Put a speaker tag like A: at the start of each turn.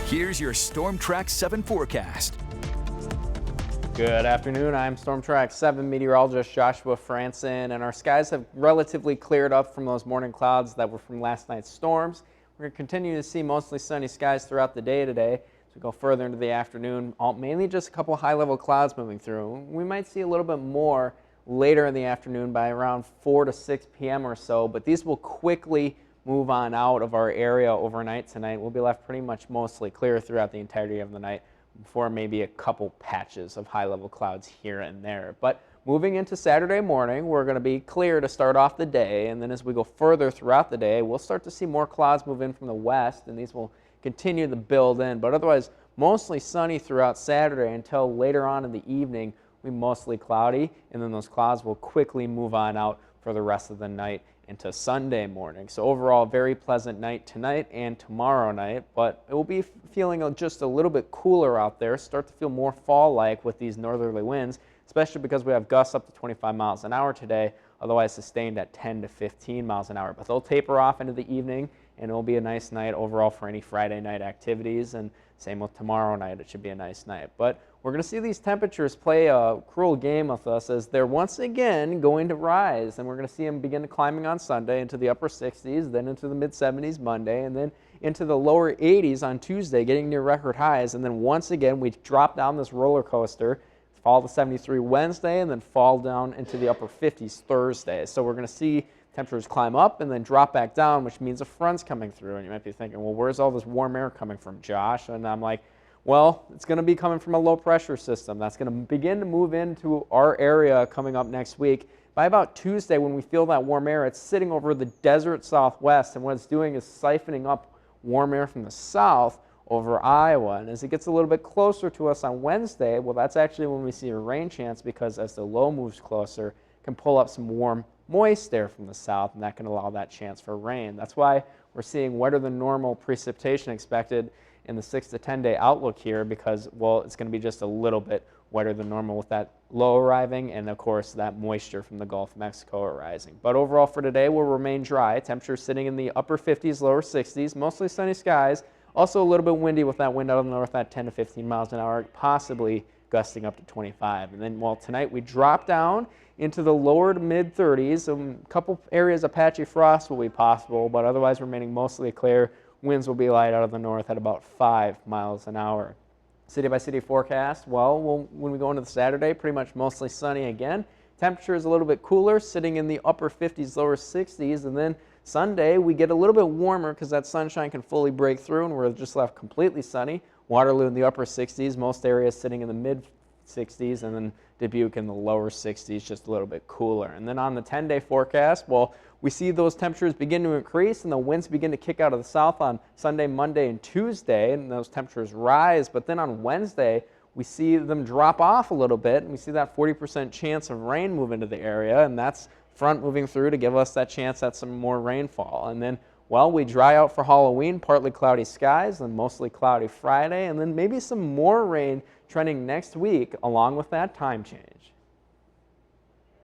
A: Here's your Storm Track 7 forecast.
B: Good afternoon, I'm Storm Track 7 meteorologist Joshua Franson, and our skies have relatively cleared up from those morning clouds that were from last night's storms. We're going to continue to see mostly sunny skies throughout the day today. As we go further into the afternoon, mainly just a couple high-level clouds moving through. We might see a little bit more later in the afternoon by around 4 to 6 p.m. or so, but these will quickly move on out of our area overnight tonight. We'll be left pretty much mostly clear throughout the entirety of the night before maybe a couple patches of high-level clouds here and there. But moving into Saturday morning, we're going to be clear to start off the day, and then as we go further throughout the day, we'll start to see more clouds move in from the west, and these will continue to build in. But otherwise, mostly sunny throughout Saturday until later on in the evening, we'll be mostly cloudy, and then those clouds will quickly move on out for the rest of the night into Sunday morning. So overall, very pleasant night tonight and tomorrow night, but it will be feeling just a little bit cooler out there, start to feel more fall-like with these northerly winds, especially because we have gusts up to 25 miles an hour today, otherwise sustained at 10 to 15 miles an hour. But they'll taper off into the evening, and it'll be a nice night overall for any Friday night activities, and same with tomorrow night, it should be a nice night. But we're going to see these temperatures play a cruel game with us as they're once again going to rise, and we're going to see them begin climbing on Sunday into the upper 60s, then into the mid-70s Monday, and then into the lower 80s on Tuesday, getting near record highs. And then once again, we drop down this roller coaster, fall to 73 Wednesday, and then fall down into the upper 50s Thursday. So we're going to see temperatures climb up and then drop back down, which means a front's coming through. And you might be thinking, well, where's all this warm air coming from, Josh? And I'm like, well, it's going to be coming from a low pressure system. That's going to begin to move into our area coming up next week. By about Tuesday, when we feel that warm air, it's sitting over the desert southwest, and what it's doing is siphoning up warm air from the south over Iowa. And as it gets a little bit closer to us on Wednesday, well, that's actually when we see a rain chance, because as the low moves closer, it can pull up some warm, moist air from the south, and that can allow that chance for rain. That's why we're seeing wetter than normal precipitation expected in the 6 to 10 day outlook here, because, well, it's going to be just a little bit wetter than normal with that low arriving, and of course that moisture from the Gulf of Mexico arising. But overall for today, we'll remain dry. Temperatures sitting in the upper 50s, lower 60s, mostly sunny skies. Also a little bit windy with that wind out of the north at 10 to 15 miles an hour, possibly gusting up to 25. And then, well, tonight we drop down into the lower to mid 30s. A couple areas of patchy frost will be possible, but otherwise remaining mostly clear. Winds will be light out of the north at about 5 miles an hour. City by city forecast, well, when we go into the Saturday, pretty much mostly sunny again. Temperature is a little bit cooler, sitting in the upper 50s, lower 60s, and then Sunday we get a little bit warmer because that sunshine can fully break through and we're just left completely sunny. Waterloo in the upper 60s, most areas sitting in the mid 60s, and then Dubuque in the lower 60s, just a little bit cooler. And then on the 10-day forecast, well, we see those temperatures begin to increase and the winds begin to kick out of the south on Sunday, Monday, and Tuesday, and those temperatures rise. But then on Wednesday, we see them drop off a little bit, and we see that 40% chance of rain move into the area, and that's front moving through to give us that chance at some more rainfall. And then, well, we dry out for Halloween, partly cloudy skies, and mostly cloudy Friday, and then maybe some more rain trending next week along with that time change.